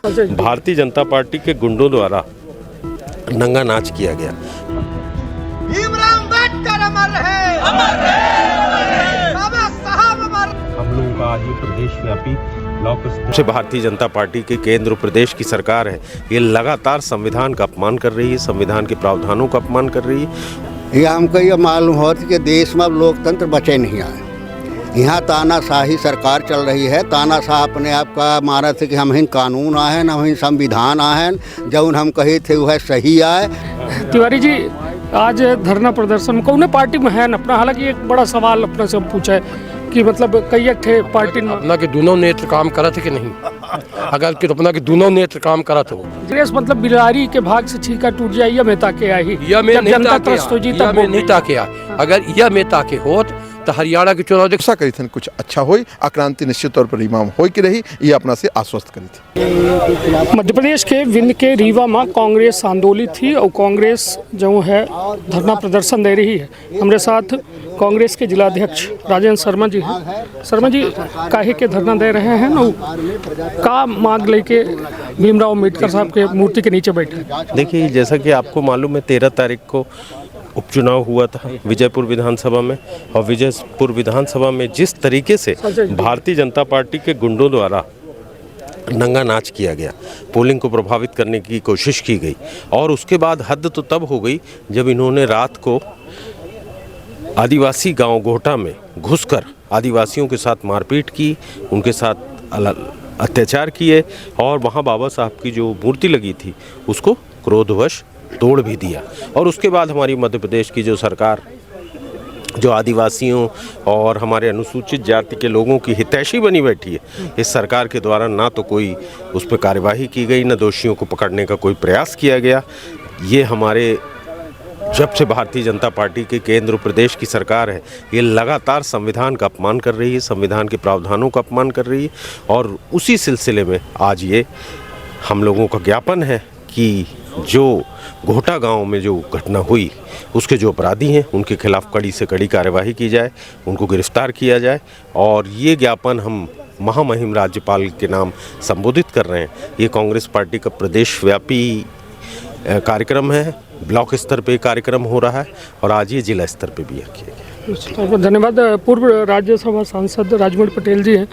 Bharatiya Janata party के गुंडों द्वारा नंगा नाच किया गया। भीमराव अम्बेडकर अमर है, अमर है, अमर है। बाबा साहब अमर। हम लोगों का आज ये प्रदेश व्यापी ब्लॉक से भारतीय जनता पार्टी के केंद्र प्रदेश की सरकार है, ये लगातार संविधान का अपमान कर रही है, संविधान के प्रावधानों का अपमान कर रही है। ये हमको ये मालूम होता कि देश में अब लोकतंत्र बचे नहीं आए। यहाँ तानाशाही सरकार चल रही है। तानाशाह अपने आप का माना थे कि हम हिन कानून आए हम हिन संविधान आए, जौन हम कहे थे वह सही आए। तिवारी जी, आज धरना प्रदर्शन कौन पार्टी में है अपना? हालांकि एक बड़ा सवाल अपने से पूछा है कि मतलब कई थे पार्टी में अपना के दोनों नेत्र काम करा थे कि नहीं, अगर कि अपना के दोनों नेत्र काम करा तो देश मतलब बिलारी के भाग से छीका टूट जाए या मेहता के आई या मैं नहीं ताके अगर यह मैं ताके होत तो हरियाणा के चुनाव देखा करी थी कुछ अच्छा होई, आक्रांति निश्चित तौर पर इमाम होई की रही, ये अपना से आश्वस्त करी थी। मध्य प्रदेश के विंध्य के रीवा में कांग्रेस आंदोलित थी और कांग्रेस जो है धरना प्रदर्शन दे रही है। हमारे साथ कांग्रेस के जिलाध्यक्ष राजेंद्र शर्मा जी हैं। शर्मा जी, काहे के धरना दे रहे हैं ना, का मांग लेके भीमराव अम्बेडकर साहब के मूर्ति के नीचे बैठे? देखिए, जैसा कि आपको मालूम है 13 तारीख को उपचुनाव हुआ था विजयपुर विधानसभा में, और विजयपुर विधानसभा में जिस तरीके से भारतीय जनता पार्टी के गुंडों द्वारा नंगा नाच किया गया, पोलिंग को प्रभावित करने की कोशिश की गई, और उसके बाद हद तो तब हो गई जब इन्होंने रात को आदिवासी गांव गोहटा में घुसकर आदिवासियों के साथ मारपीट की, उनके साथ अत्याचार किए, और वहां बाबा साहब की जो मूर्ति लगी थी उसको क्रोधवश तोड़ भी दिया। और उसके बाद हमारी मध्य प्रदेश की जो सरकार जो आदिवासियों और हमारे अनुसूचित जाति के लोगों की हितैषी बनी बैठी है, इस सरकार के द्वारा ना तो कोई उस पर कार्यवाही की गई, ना दोषियों को पकड़ने का कोई प्रयास किया गया। ये हमारे जब से भारतीय जनता पार्टी के केंद्र प्रदेश की सरकार है, ये लगातार संविधान का अपमान कर रही है, संविधान के प्रावधानों का अपमान कर रही है। और उसी सिलसिले में आज ये हम लोगों का ज्ञापन है कि जो गोहटा गांव में जो घटना हुई उसके जो अपराधी हैं उनके खिलाफ कड़ी से कड़ी कार्यवाही की जाए, उनको गिरफ्तार किया जाए। और ये ज्ञापन हम महामहिम राज्यपाल के नाम संबोधित कर रहे हैं। ये कांग्रेस पार्टी का प्रदेश व्यापी कार्यक्रम है, ब्लॉक स्तर पे कार्यक्रम हो रहा है, और आज ये जिला स्तर पे भी किया गया। धन्यवाद। पूर्व राज्यसभा सांसद राजमणि पटेल जी हैं।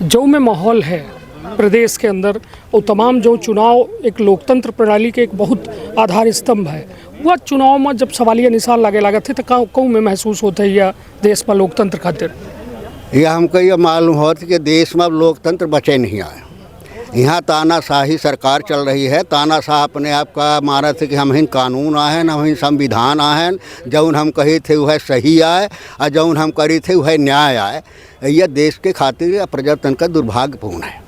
जो में माहौल है प्रदेश के अंदर, और तमाम जो चुनाव एक लोकतंत्र प्रणाली के एक बहुत आधार स्तंभ है, वह चुनाव में जब सवालिया निशान लागे लागत थे तो कहूँ में महसूस होता है या देश में लोकतंत्र खातिर? यह हमको ये मालूम होता कि देश में अब लोकतंत्र बचे नहीं आए। यहाँ तानाशाही सरकार चल रही है। तानाशाह अपने आप का माना थे कि हम हिन कानून आए हम हिन संविधान आए, जौन हम कहे थे वह सही आए और जौन हम करी थे वह न्याय आए। यह देश के खातिर प्रजातंत्र का दुर्भाग्यपूर्ण है।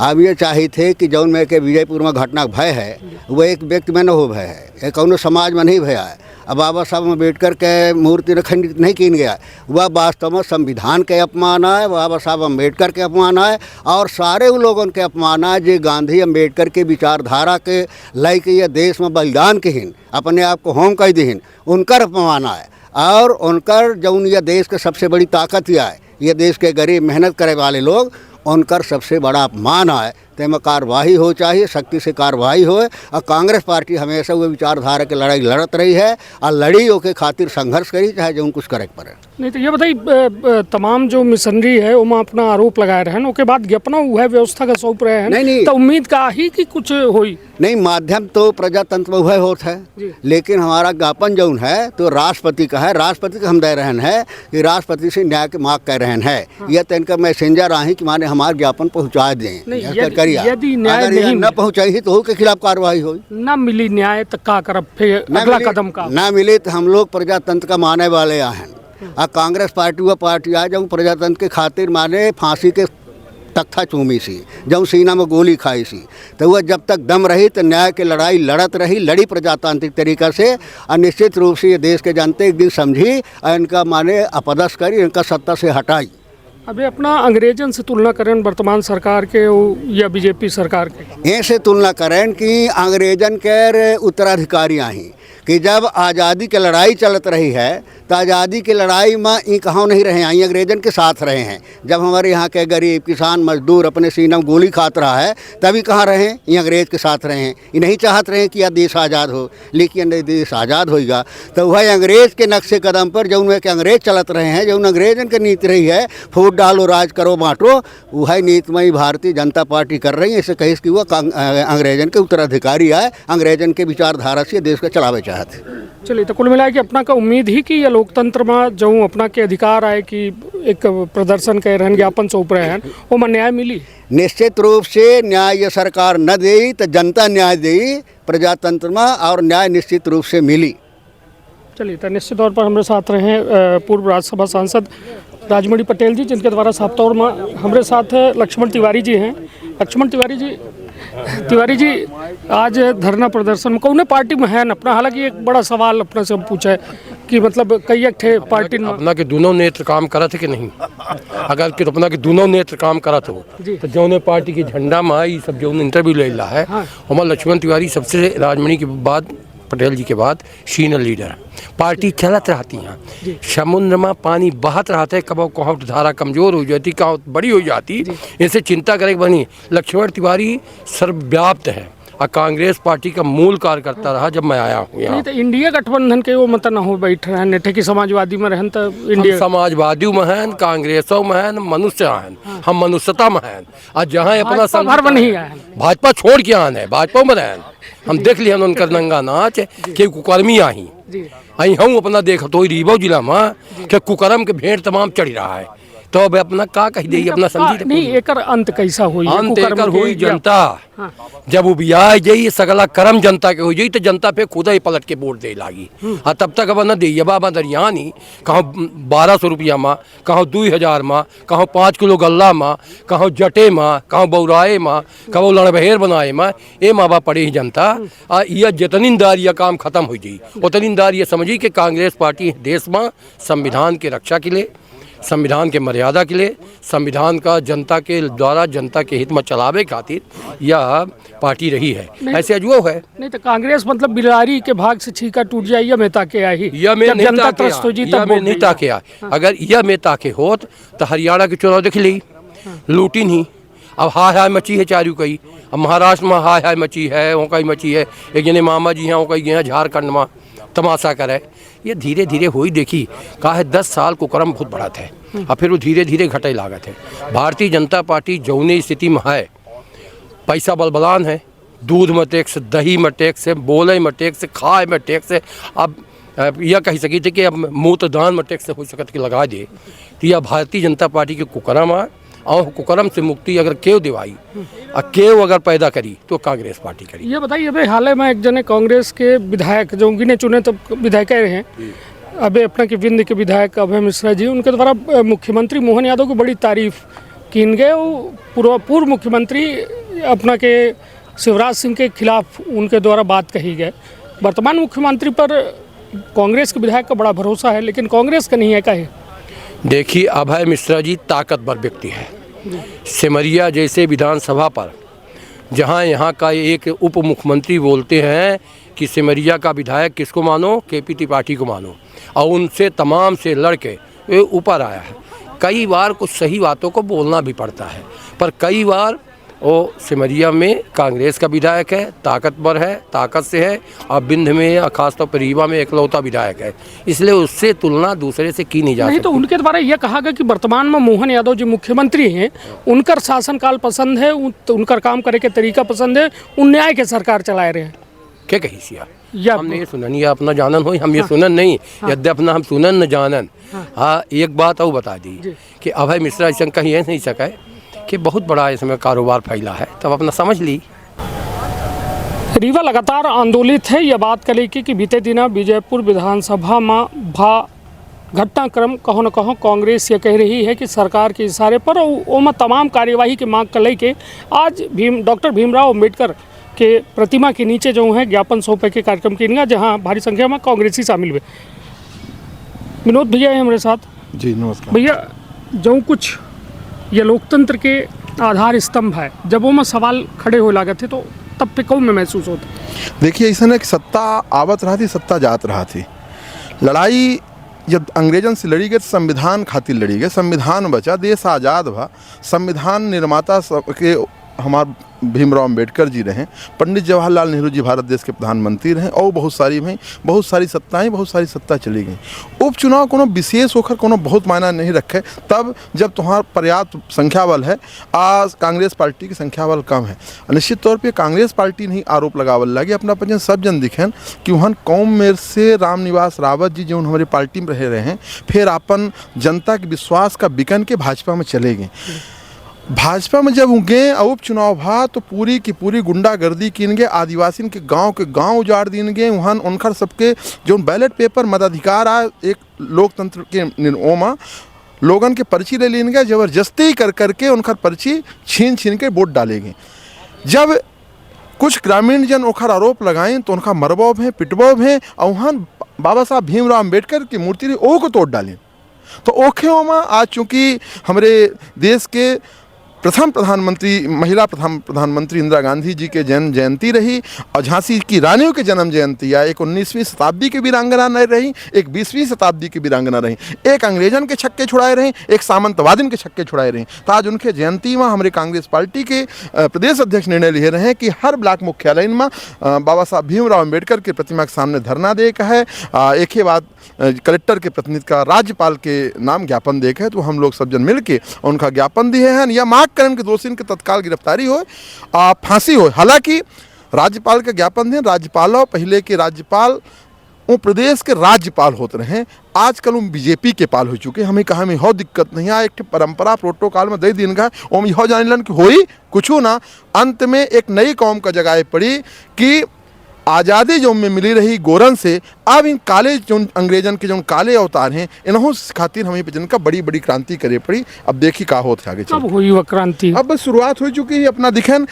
अब ये चाहिए थे कि जौन में के विजयपुर में घटना भय है वह एक व्यक्ति में न हो भय है, एक कौन समाज में नहीं भया है। अब बाबा साहब अम्बेडकर के मूर्ति खंडित नहीं कीन गया, वह वास्तव में संविधान के अपमान है, बाबा साहब अम्बेडकर के अपमान है, और सारे उन लोगों के अपमान है जो गांधी अम्बेडकर के विचारधारा के लय के ये देश में बलिदान कहीन अपने आप को होम कह दीन, उनकर अपमान है। और उनकर जौन यह देश के सबसे बड़ी ताकत यह है, ये देश के गरीब मेहनत करे वाले लोग, उनकर सबसे बड़ा अपमान है। तेमें कार्रवाई हो चाहिए, सख्ती से कार्रवाई हो। और कांग्रेस पार्टी हमेशा वो विचारधारा की लड़ाई लड़त रही है और लड़ियों के खातिर संघर्ष करी, चाहे जो कुछ करे पड़े। नहीं तो ये बताइए, तमाम जो मिशनरी है वो अपना आरोप लगाए रहे हैं, उसके बाद ज्ञापना हुआ है व्यवस्था का सौंप रहे हैं। नहीं तो उम्मीद का ही कि कुछ होई नहीं, माध्यम तो प्रजातंत्र में वह होता है, लेकिन हमारा ज्ञापन जौन है तो राष्ट्रपति का है। राष्ट्रपति का हम दे रहे हैं कि राष्ट्रपति से न्याय के मांग कर रहे हैं। यह तो इनका मैसेंजर आए कि माने हमारे ज्ञापन पहुँचा दें। यदि न्याय नहीं न पहुँचाई तो के खिलाफ कार्रवाई हो, न मिली न्याय तो क्या करब? फिर अगला कदम का न मिले तो हम लोग प्रजातंत्र का माने वाले हैं। और कांग्रेस पार्टी वह पार्टी आ जब प्रजातंत्र के खातिर माने फांसी के तख्ता चूमी सी, जब सीना में गोली खाई सी, तो वह जब तक दम रही तो न्याय की लड़ाई लड़त रही, लड़ी प्रजातांत्रिक तरीका से। और निश्चित रूप से ये देश के जनता एक दिन समझी और इनका माने अपदस्थ करी, इनका सत्ता से हटाई। अभी अपना अंग्रेजन से तुलना करें वर्तमान सरकार के या बीजेपी सरकार के, ऐसे तुलना करें कि अंग्रेजन के उत्तराधिकारी ही कि जब आज़ादी की लड़ाई चलत रही है तो आज़ादी की लड़ाई में ई कहाँ नहीं रहे हैं, अंग्रेजन के साथ रहे हैं। जब हमारे यहाँ के गरीब किसान मजदूर अपने सीने में गोली खात रहा है तभी कहाँ रहे, ये अंग्रेज के साथ रहे हैं। ये नहीं चाहत रहे कि यह देश आज़ाद हो, लेकिन देश आज़ाद होगा तो वह अंग्रेज़ के नक्शे कदम पर जो उनमें के अंग्रेज चलत रहे हैं, जो अंग्रेजन की नीति रही है फूट डालो राज करो बांटो, वह नीति में भारतीय जनता पार्टी कर रही है। इसे कहीं कि वह अंग्रेजन के उत्तराधिकारी है, अंग्रेजन के विचारधारा से देश को चलावे चाहते। चलिए तो कुल मिला के अपना का उम्मीद ही कि यह लोकतंत्र में जो अपना के अधिकार आए कि एक प्रदर्शन कर रहे हैं, ज्ञापन सौंप रहे हैं, वो में न्याय मिली। निश्चित रूप से न्याय ये सरकार न दे तो जनता न्याय दे प्रजातंत्र में, और न्याय निश्चित रूप से मिली। चलिए तो निश्चित तौर पर हमारे साथ रहे पूर्व राज्यसभा सांसद राजमणि पटेल जी, जिनके द्वारा साफ तौर में हमारे साथ लक्ष्मण तिवारी जी हैं। लक्ष्मण तिवारी जी आज धरना प्रदर्शन में कौन पार्टी में है अपना, हालांकि एक बड़ा सवाल अपने से पूछा है कि मतलब कई एक थे पार्टी में अपना के दोनों नेत्र काम करत है कि नहीं। अगर कि अपना के दोनों नेत्र काम करत हो तो जो पार्टी के झंडा में आई सब जो इंटरव्यू ले रहा है, हमारा लक्ष्मण तिवारी सबसे राजमणि के बाद पटेल जी के बाद सीनियर लीडर। पार्टी चलत रहती हैं, समुद्र में पानी बहत रहता है, कब कहाँ धारा कमजोर हो जाती, कहाँ बड़ी हो जाती, इसे चिंता करे बनी। लक्ष्मण तिवारी सर्वव्याप्त है और कांग्रेस पार्टी का मूल कार्यकर्ता रहा जब मैं आया हूँ यहाँ। तो इंडिया गठबंधन के वो मत न हो बैठ रहे हैं, नेठे की समाजवादी में रहन तो इंडिया समाजवादी में हैं, कांग्रेसों में हैं, मनुष्य हैं, हम मनुष्यता में हैं। आज जहाँ अपना भर नहीं है, भाजपा छोड़ के आन है, भाजपा में रहें। हम देख लिया उनका नंगा नाच कि कुकर्मी आई आई हम अपना देखो तो रीवा जिला में कि कुकर्म के भेंट तमाम चढ़ रहा है। तो अब अपना का कही दे अपना समझी नहीं, एकर अंत कैसा हुई, अंत एकर हुई जनता जब वो बियाह जाई सगला कर्म जनता के हो जाई तो जनता पे खुद ही पलट के वोट दे लागी। हाँ तब तक अब न दे बाबा दरिया नहीं, कहाँ 1200 रुपया में, कहाँ 2000 में, कहाँ 5 किलो गल्ला में, कहाँ जटे में, कहाँ बौराए में, कहाँ लड़बहेर बनाए में, ये माँ बाप पड़े ही जनता। यह जतनीदार यह काम खत्म हो जाई, उतनीदार ये समझी कि कांग्रेस पार्टी देश में संविधान की रक्षा के लिए, संविधान के मर्यादा के लिए, संविधान का जनता के द्वारा जनता के हित में चलावे खातिर यह पार्टी रही है। ऐसे अजुओ है नहीं तो कांग्रेस मतलब बिलारी के भाग से छीका टूट जाए, यह मेहता के आई, यह में नहीं ताके आ। अगर यह में ताके होत तो हरियाणा के चुनाव देख ली, लूटी नहीं। अब हाय हाय मची है चारू कई, अब महाराष्ट्र में हाय हाय मची है, वो कई मची है, एक जने मामा जी हैं वो कई गए झारखंड में तमाशा करे। ये धीरे धीरे हुई देखी कहा है 10 साल को क्रम बहुत बड़ा थे और फिर वो धीरे धीरे घटे लागत है। भारतीय जनता पार्टी जौनी स्थिति में है, पैसा बलबलान है, दूध में टैक्स, दही में टैक्स है, बोले में टैक्स है, खाए में टैक्स है। अब यह कही सकी थी कि अब मूत्र दान में टैक्स हो सकत के लगा दे, तो यह भारतीय जनता पार्टी के कुकर्म है। और कुकर्म से मुक्ति अगर केव दिवाई और केव अगर पैदा करी तो कांग्रेस पार्टी करी। ये बताइए अभी हाल में एक जने कांग्रेस के विधायक जो गिने चुने तो विधायक रहे हैं, अभी अपना के विंध्य के विधायक अभय मिश्रा जी, उनके द्वारा मुख्यमंत्री मोहन यादव की बड़ी तारीफ की गए। वो पूर्व मुख्यमंत्री अपना के शिवराज सिंह के खिलाफ उनके द्वारा बात कही गई। वर्तमान मुख्यमंत्री पर कांग्रेस के विधायक का बड़ा भरोसा है, लेकिन कांग्रेस का नहीं है। कहे देखिए अभय मिश्रा जी ताकतवर व्यक्ति है। सिमरिया जैसे विधानसभा पर जहां यहाँ का एक उप मुख्यमंत्री बोलते हैं कि सिमरिया का विधायक किसको मानो, केपी त्रिपाठी को मानो, और उनसे तमाम से लड़के ऊपर आया है। कई बार कुछ सही बातों को बोलना भी पड़ता है, पर कई बार वो सिमरिया में कांग्रेस का विधायक है, ताकतवर है, ताकत से है, और बिंद में खासतौर पर रीवा में एकलौता विधायक है, इसलिए उससे तुलना दूसरे से की नहीं जा सकती। तो उनके द्वारा यह कहा गया कि वर्तमान में मोहन यादव जो मुख्यमंत्री हैं उनका शासनकाल पसंद है, उनका काम करे के तरीका पसंद है, उन न्याय के सरकार चलाए रहे हैं। क्या कही सिया हमने ये सुनन या अपना जानन हो, हम ये सुनन नहीं, यद्य अपना हम सुनन न जानन। हाँ एक बात और बता दी कि अभय मिश्रा ऐसा कहीं नहीं सका कि बहुत बड़ा इसमें कारोबार फैला है, तब अपना समझ ली। रीवा लगातार आंदोलित है। यह बात करें कि बीते दिना विजयपुर विधानसभा में घटनाक्रम कहो न कहो कांग्रेस ये कह रही है कि सरकार के इशारे पर ओमा तमाम कार्यवाही की मांग कर लेके आज डॉक्टर भीमराव अम्बेडकर के प्रतिमा के नीचे जो है ज्ञापन सौंपे के कार्यक्रम किया, जहाँ भारी संख्या में कांग्रेसी शामिल हुए। विनोद भैया है हमारे साथ। जी नमस्कार भैया। जो कुछ ये लोकतंत्र के आधार स्तंभ है, जब वो में सवाल खड़े हो लागत थे तो तब पे कौन में महसूस होता? देखिए ऐसा ना कि सत्ता आवत रहा थी, सत्ता जात रहा थी। लड़ाई जब अंग्रेजन से लड़ी गई तो संविधान खातिर लड़ी गई, संविधान बचा, देश आज़ाद हुआ। संविधान निर्माता के हमारे भीमराव अम्बेडकर जी रहे, पंडित जवाहरलाल नेहरू जी भारत देश के प्रधानमंत्री रहे, और बहुत सारी भाई बहुत सारी सत्ता चली गई। उपचुनाव कोनो विशेष होकर कोनो बहुत मायना नहीं रखे, तब जब तुम्हारा पर्याप्त संख्या बल है। आज कांग्रेस पार्टी की संख्या बल कम है। निश्चित तौर पे कांग्रेस पार्टी नहीं आरोप लगावल लगे, अपना पचन सब जन दिखें कि वहाँ कौम में से रामनिवास रावत जी जो हमारी पार्टी में रहे हैं, फिर अपन जनता के विश्वास का बिकन के भाजपा में चले गए। भाजपा में जब गए और उपचुनाव भा तो पूरी की पूरी गुंडागर्दी कीन गए, आदिवासी के गांव उजाड़ दीन गए। वहाँ उनकर सबके जो बैलेट पेपर मताधिकार आ एक लोकतंत्र के ओमा लोगन के पर्ची ले लीन गए, जबरदस्ती कर करके उनकर पर्ची छीन के वोट डाले गए। जब कुछ ग्रामीण जन ओखर आरोप लगाएं तो उनका मरबोब है, पिटबोब है, और वहाँ बाबा साहब भीमराव अम्बेडकर की मूर्ति रही ओ को तोड़ डालें। तो ओखे ओमा आज चूँकि हमारे देश के प्रथम प्रधानमंत्री महिला प्रधानमंत्री इंदिरा गांधी जी के जन्म जयंती रही, और झांसी की रानियों के जन्म जयंती या एक 19वीं शताब्दी की वीरांगना नहीं रही, एक 20वीं शताब्दी की वीरांगना रही, एक अंग्रेजन के छक्के छुड़ाए रहीं, एक सामंतवादिन के छक्के छुड़ाए रहीं। तो आज उनके जयंती में हमारे कांग्रेस पार्टी के प्रदेश अध्यक्ष निर्णय लिए रहे हैं कि हर ब्लॉक मुख्यालय में बाबा साहब भीमराव अम्बेडकर की प्रतिमा के सामने धरना दे का है। एक ही बात कलेक्टर के प्रतिनिधि का राज्यपाल के नाम ज्ञापन दे के है, तो हम लोग सब जन मिल के उनका ज्ञापन दिए हैं या मांग करें कि दोषी की तत्काल गिरफ्तारी हो, फांसी हो। हालांकि राज्यपाल का ज्ञापन दें, राज्यपालों पहले के राज्यपाल वो प्रदेश के राज्यपाल होते रहे, आजकल वो बीजेपी के पाल हो चुके। हमें कहा में हो दिक्कत नहीं है, एक परंपरा प्रोटोकॉल में दे दिन का ओम हो जान कि होई कुछ ना। अंत में एक नई कौम का जगह पड़ी कि आज़ादी जो में मिली रही गोरन से, अब इन काले जो अंग्रेजन के जो काले अवतार हैं इन्हों खातिर हमें जिनका बड़ी बड़ी क्रांति करे पड़ी। अब देखी का होता आगे कब हुई वह क्रांति? अब बस शुरुआत हो चुकी है। अपना दिखन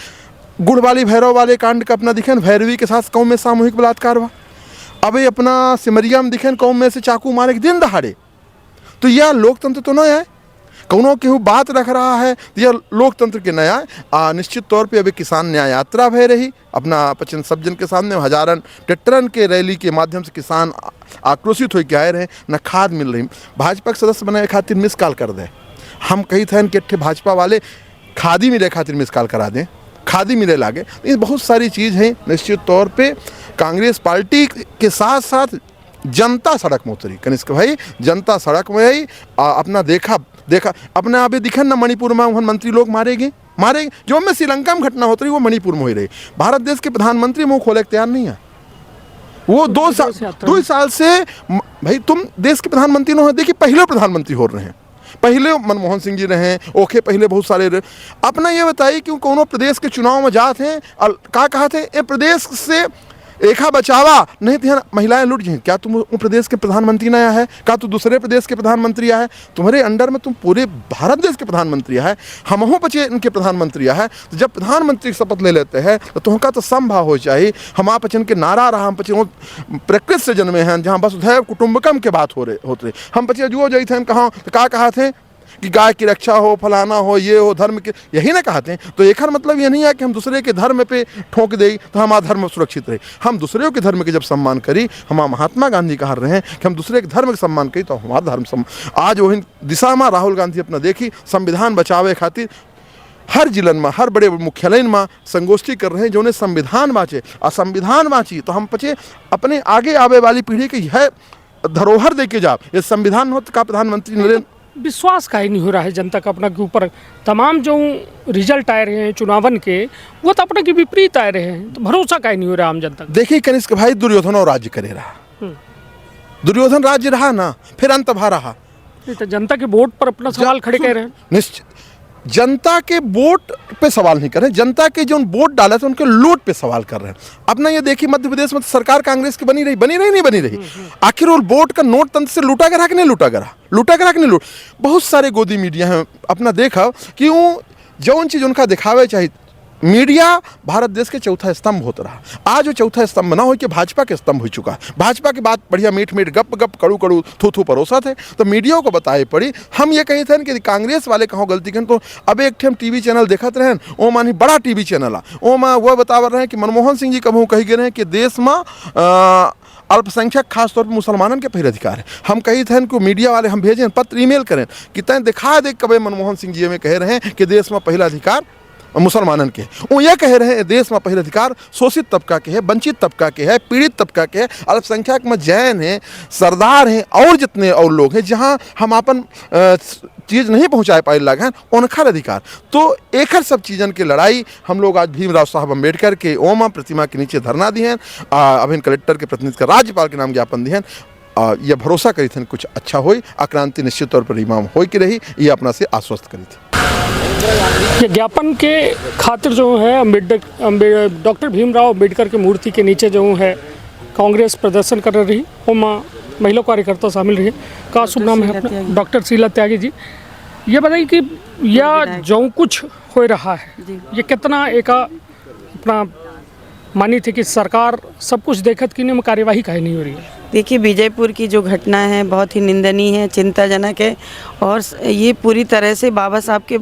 गुड़ वाली भैरव वाले कांड का अपना दिखन, भैरवी के साथ कौम में सामूहिक बलात्कार हुआ। अब अपना सिमरिया में दिखन कौम में से चाकू मारे दिन दहाड़े। तो यह लोकतंत्र तो नहीं है, कौनों केहू बात रख रहा है, यह लोकतंत्र के नया। निश्चित तौर पे अभी किसान न्याय यात्रा भय रही, अपना पचन सब जन के सामने हजारन ट्रैक्टरन के रैली के माध्यम से किसान आक्रोशित होकर आए रहे, न खाद मिल रही। भाजपा के सदस्य बनाए खातिर मिस कॉल कर दे, हम कही थे कि भाजपा वाले खादी मिले खातिर मिस कॉल करा दें, खादी मिले लागे। ये बहुत सारी चीज़ हैं। निश्चित तौर पर कांग्रेस पार्टी के साथ साथ जनता सड़क में उतरी। कनिष्क भाई जनता सड़क में आई, अपना देखा अपने अभी दिखन ना मणिपुर में वहाँ मंत्री लोग मारे गए जो में श्रीलंका में घटना होती रही वो मणिपुर में हो रही। भारत देश के प्रधानमंत्री मुँह खोले तैयार नहीं है। वो 2 साल से भाई तुम देश के प्रधानमंत्री न हो। देखिए पहले प्रधानमंत्री हो रहे हैं, पहले मनमोहन सिंह जी रहे, ओके पहले बहुत सारे रहे। अपना ये बताइए कि कोनो प्रदेश के चुनाव में जाते हैं और क्या कहते हैं, ये प्रदेश से एका बचावा नहीं तो महिलाएं लुट जाएं। क्या तुम प्रदेश के प्रधानमंत्री नया है? क्या तुम दूसरे प्रदेश के प्रधानमंत्री है? तुम्हारे अंडर में तुम पूरे भारत देश के प्रधानमंत्री है, हम हो बचे इनके प्रधानमंत्री है। तो जब प्रधानमंत्री शपथ ले लेते हैं तो तुमका तो संभाव हो चाहिए। हम आप के नारा रहा, हम पचे प्रकृति से जन्मे हैं जहाँ वसुधैव कुटुंबकम के बात होते हम पचे जो जाई थे कहाँ तो क्या कहा थे कि गाय की रक्षा हो, फलाना हो, ये हो, धर्म के यही ना कहते हैं। तो एक मतलब ये नहीं है कि हम दूसरे के धर्म पे ठोक दें तो हमारा धर्म सुरक्षित रहे। हम दूसरे के धर्म के जब सम्मान करी, हमारा महात्मा गांधी कह रहे हैं कि हम दूसरे के धर्म के सम्मान करी तो हमारा धर्म आज वही दिशा में राहुल गांधी अपना देखी संविधान बचावे खातिर हर जिलन में, हर बड़े मुख्यालय में संगोष्ठी कर रहे हैं जो ने संविधान बाँचे। और संविधान बाँची तो हम पचे अपने आगे आवे वाली पीढ़ी के यह धरोहर दे के जाओ। ये संविधान हो तो का प्रधानमंत्री नरेंद्र विश्वास का ही नहीं हो रहा है जनता का अपना के ऊपर। तमाम जो रिजल्ट आए रहे हैं चुनावन के वो तो अपने के विपरीत आए रहे हैं, तो भरोसा का ही नहीं हो रहा आम जनता का। देखिए कनिष्क भाई दुर्योधन और राज्य करे रहा, दुर्योधन राज्य रहा ना, फिर अंत भा रहा। तो जनता के वोट पर अपना सवाल खड़े कर रहे हैं। निश्चित जनता के वोट पे सवाल नहीं कर रहे, जनता के जो वोट डाला था उनके लूट पे सवाल कर रहे हैं। अपना ये देखिए मध्य प्रदेश में तो सरकार कांग्रेस की बनी रही। आखिर वो वोट का नोट तंत्र से लूटा गया कि नहीं लूटा गया कि नहीं लूट। बहुत सारे गोदी मीडिया हैं, अपना देखा कि वो जौन चीज़ उनका दिखावे चाहिए मीडिया भारत देश के चौथा स्तंभ होता रहा। आज वो चौथा स्तंभ ना हो कि भाजपा के स्तंभ हो चुका है। भाजपा की बात बढ़िया मीठ मीठ गप गप कड़ू कड़ू थू थू परोसा थे, तो मीडिया को बताए पड़ी। हम ये कही थे कि कांग्रेस वाले कहो गलती कन को। अब एक ठे हम टीवी चैनल देखते रहे, ओ मानी बड़ा टीवी चैनल आ, ओ माँ वह बतावा रहे कि मनमोहन सिंह जी कबू कही गए हैं कि देश में अल्पसंख्यक खासतौर पर मुसलमानन के पहले अधिकार है। हम कही थे कि मीडिया वाले हम भेजें पत्र ईमेल करें कि तय दिखा दे कब मनमोहन सिंह जी में कह रहे हैं कि देश में पहला अधिकार मुसलमानन के। वो ये कह रहे हैं देश में पहले अधिकार शोषित तबका के है, वंचित तबका के है, पीड़ित तबका के है, अल्पसंख्यक में जैन हैं, सरदार हैं और जितने और लोग हैं जहाँ हम अपन चीज़ नहीं पहुँचा पाए लगे हैं उनका अधिकार। तो एक सब चीज़न की लड़ाई हम लोग आज भीमराव साहब अम्बेडकर के ओमा प्रतिमा के नीचे धरना दिए हैं। अभिन कलेक्टर के प्रतिनिधि का राज्यपाल के नाम ज्ञापन दिए हैं। यह भरोसा करी थे कुछ अच्छा हो, आक्रांति निश्चित तौर पर इमाम हो की रही, ये अपना से आश्वस्त करी थी। ये ज्ञापन के खातिर जो है डॉक्टर भीमराव अम्बेडकर की मूर्ति के नीचे जो है कांग्रेस प्रदर्शन कर रही, ओमा महिला कार्यकर्ता शामिल रही। का शुभ नाम है अपना? डॉक्टर शीला त्यागी जी। ये बताइए कि यह जो कुछ हो रहा है ये कितना एक अपना मानी थी कि सरकार सब कुछ देखत कि नहीं कार्यवाही काहे नहीं हो रही है? देखिए, विजयपुर की जो घटना है बहुत ही निंदनीय है, चिंताजनक है और ये पूरी तरह से बाबा साहब के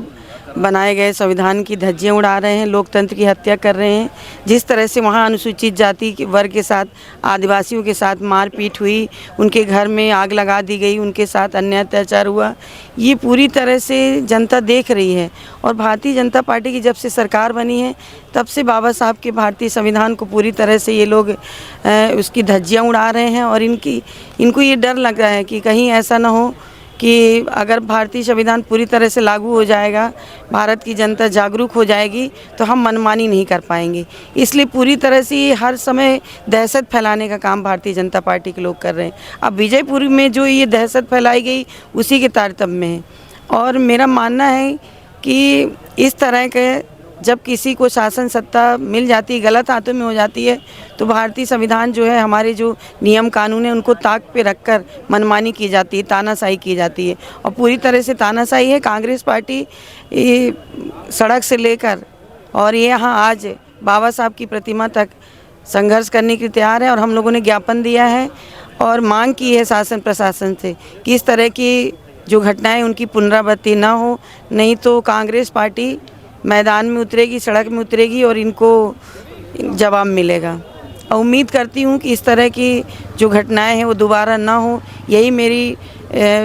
बनाए गए संविधान की धज्जियां उड़ा रहे हैं, लोकतंत्र की हत्या कर रहे हैं। जिस तरह से वहाँ अनुसूचित जाति के वर्ग के साथ आदिवासियों के साथ मारपीट हुई, उनके घर में आग लगा दी गई, उनके साथ अन्याय अत्याचार हुआ, ये पूरी तरह से जनता देख रही है। और भारतीय जनता पार्टी की जब से सरकार बनी है तब से बाबा साहब के भारतीय संविधान को पूरी तरह से ये लोग उसकी धज्जियाँ उड़ा रहे हैं। और इनको ये डर लग रहा है कि कहीं ऐसा ना हो कि अगर भारतीय संविधान पूरी तरह से लागू हो जाएगा, भारत की जनता जागरूक हो जाएगी तो हम मनमानी नहीं कर पाएंगे। इसलिए पूरी तरह से हर समय दहशत फैलाने का काम भारतीय जनता पार्टी के लोग कर रहे हैं। अब विजयपुर में जो ये दहशत फैलाई गई उसी के तारतम्य में है। और मेरा मानना है कि इस तरह के जब किसी को शासन सत्ता मिल जाती है, गलत हाथों में हो जाती है, तो भारतीय संविधान जो है, हमारे जो नियम कानून है उनको ताक पे रखकर मनमानी की जाती है, तानाशाही की जाती है। और पूरी तरह से तानाशाही है। कांग्रेस पार्टी सड़क से लेकर और ये यहाँ आज बाबा साहब की प्रतिमा तक संघर्ष करने के लिए तैयार है। और हम लोगों ने ज्ञापन दिया है और मांग की है शासन प्रशासन से कि इस तरह की जो घटनाएँ उनकी पुनरावृत्ति ना हो, नहीं तो कांग्रेस पार्टी मैदान में उतरेगी, सड़क में उतरेगी और इनको जवाब मिलेगा। और उम्मीद करती हूँ कि इस तरह की जो घटनाएं हैं वो दोबारा ना हो, यही मेरी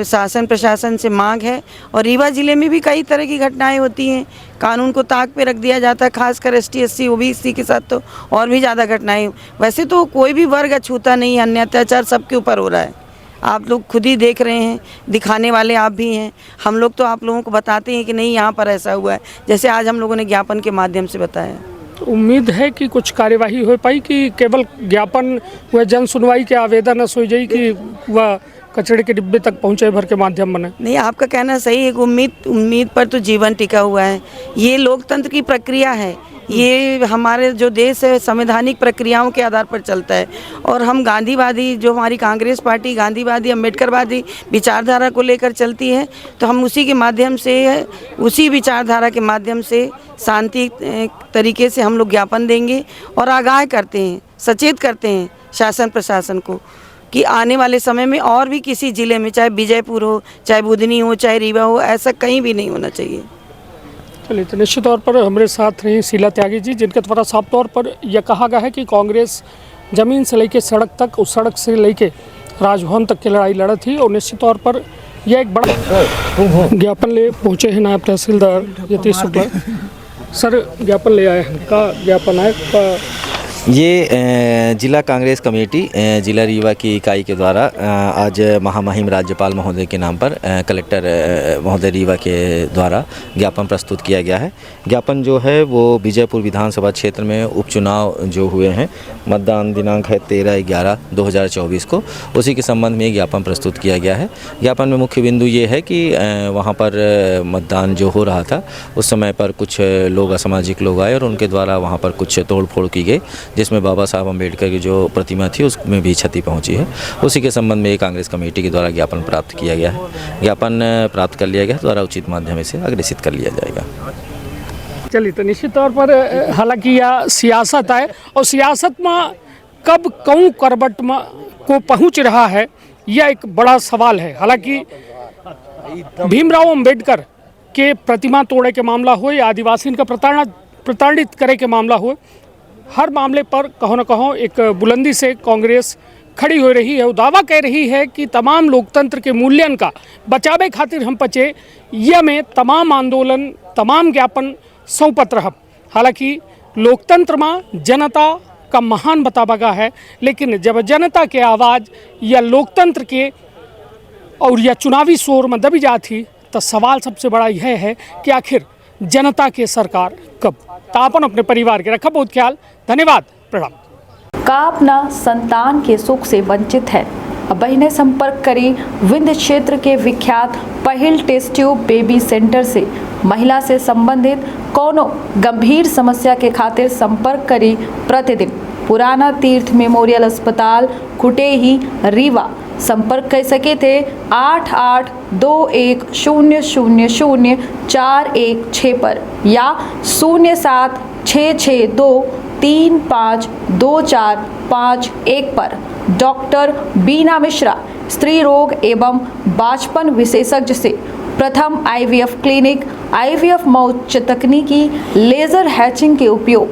शासन प्रशासन से मांग है। और रीवा ज़िले में भी कई तरह की घटनाएं होती हैं, कानून को ताक पे रख दिया जाता है, खासकर ST SC OBC के साथ तो और भी ज़्यादा घटनाएँ। वैसे तो कोई भी वर्ग अछूता नहीं है, अन्य अत्याचार सबके ऊपर हो रहा है। आप लोग खुद ही देख रहे हैं, दिखाने वाले आप भी हैं। हम लोग तो आप लोगों को बताते हैं कि नहीं यहाँ पर ऐसा हुआ है, जैसे आज हम लोगों ने ज्ञापन के माध्यम से बताया। तो उम्मीद है कि कुछ कार्यवाही हो पाई कि केवल ज्ञापन व जन सुनवाई के आवेदन न सोई जाए कि वह कचरे के डिब्बे तक पहुँचे भर के माध्यम बने? नहीं, आपका कहना सही है। उम्मीद पर तो जीवन टिका हुआ है। ये लोकतंत्र की प्रक्रिया है, ये हमारे जो देश है संवैधानिक प्रक्रियाओं के आधार पर चलता है। और हम गांधीवादी, जो हमारी कांग्रेस पार्टी गांधीवादी अम्बेडकरवादी विचारधारा को लेकर चलती है, तो हम उसी के माध्यम से, उसी विचारधारा के माध्यम से शांति तरीके से हम लोग ज्ञापन देंगे और आगाह करते हैं, सचेत करते हैं शासन प्रशासन को कि आने वाले समय में और भी किसी ज़िले में, चाहे विजयपुर हो, चाहे बुधनी हो, चाहे रीवा हो, ऐसा कहीं भी नहीं होना चाहिए। चलिए, तो निश्चित तौर पर हमारे साथ रही शीला त्यागी जी, जिनके द्वारा साफ तौर पर यह कहा गया है कि कांग्रेस ज़मीन से लेकर सड़क तक, उस सड़क से लेकर राजभवन तक की लड़ाई लड़ी थी। और निश्चित तौर पर यह एक बड़ा ज्ञापन ले पहुँचे हैं नायब तहसीलदार यतीश शुक्ला सर। ज्ञापन ले आए हैं, का ज्ञापन है? ये जिला कांग्रेस कमेटी जिला रीवा की इकाई के द्वारा आज महामहिम राज्यपाल महोदय के नाम पर कलेक्टर महोदय रीवा के द्वारा ज्ञापन प्रस्तुत किया गया है। ज्ञापन जो है वो विजयपुर विधानसभा क्षेत्र में उपचुनाव जो हुए हैं, मतदान दिनांक है 13/11/2024 को, उसी के संबंध में ज्ञापन प्रस्तुत किया गया है। ज्ञापन में मुख्य बिंदु ये है कि वहाँ पर मतदान जो हो रहा था उस समय पर कुछ लोग, असामाजिक लोग आए और उनके द्वारा वहाँ पर कुछ तोड़ फोड़ की गई, जिसमें बाबा साहब अम्बेडकर की जो प्रतिमा थी उसमें भी क्षति पहुंची है। उसी के संबंध में कांग्रेस कमेटी के द्वारा ज्ञापन प्राप्त किया गया है। ज्ञापन प्राप्त कर लिया गया, द्वारा उचित माध्यम से अग्रेसित कर लिया जाएगा। चलिए तो निश्चित तौर पर हालांकि यह सियासत है और सियासत में कब कौन करवट में को पहुंच रहा है यह एक बड़ा सवाल है। हालांकि भीमराव अंबेडकर के प्रतिमा तोड़े के मामला हो या आदिवासी का प्रताड़ित करे के मामला हो, हर मामले पर कहो न कहो एक बुलंदी से कांग्रेस खड़ी हो रही है। वो दावा कह रही है कि तमाम लोकतंत्र के मूल्यन का बचावे खातिर हम पचे यह में तमाम आंदोलन तमाम ज्ञापन सौंपत रहब। हालांकि लोकतंत्र में जनता का महान बताबगा है, लेकिन जब जनता के आवाज़ या लोकतंत्र के और या चुनावी शोर में दबी जाती तो सवाल सबसे बड़ा यह है कि आखिर जनता के सरकार कब। तापन अपने परिवार के रखा बहुत ख्याल। धन्यवाद, प्रणाम। का अपना संतान के सुख से वंचित है, अब बहिने संपर्क करी विंध्य क्षेत्र के विख्यात पहिल टेस्ट ट्यूब बेबी सेंटर से। महिला से संबंधित कोनो गंभीर समस्या के खातिर संपर्क करी प्रतिदिन पुराना तीर्थ मेमोरियल अस्पताल कुटेही रीवा। संपर्क कर सके थे 8821000416 पर या 0766235245 पर। डॉक्टर बीना मिश्रा स्त्री रोग एवं बांझपन विशेषज्ञ से प्रथम IVF क्लिनिक, IVF मौच तकनीकी, लेजर हैचिंग के उपयोग,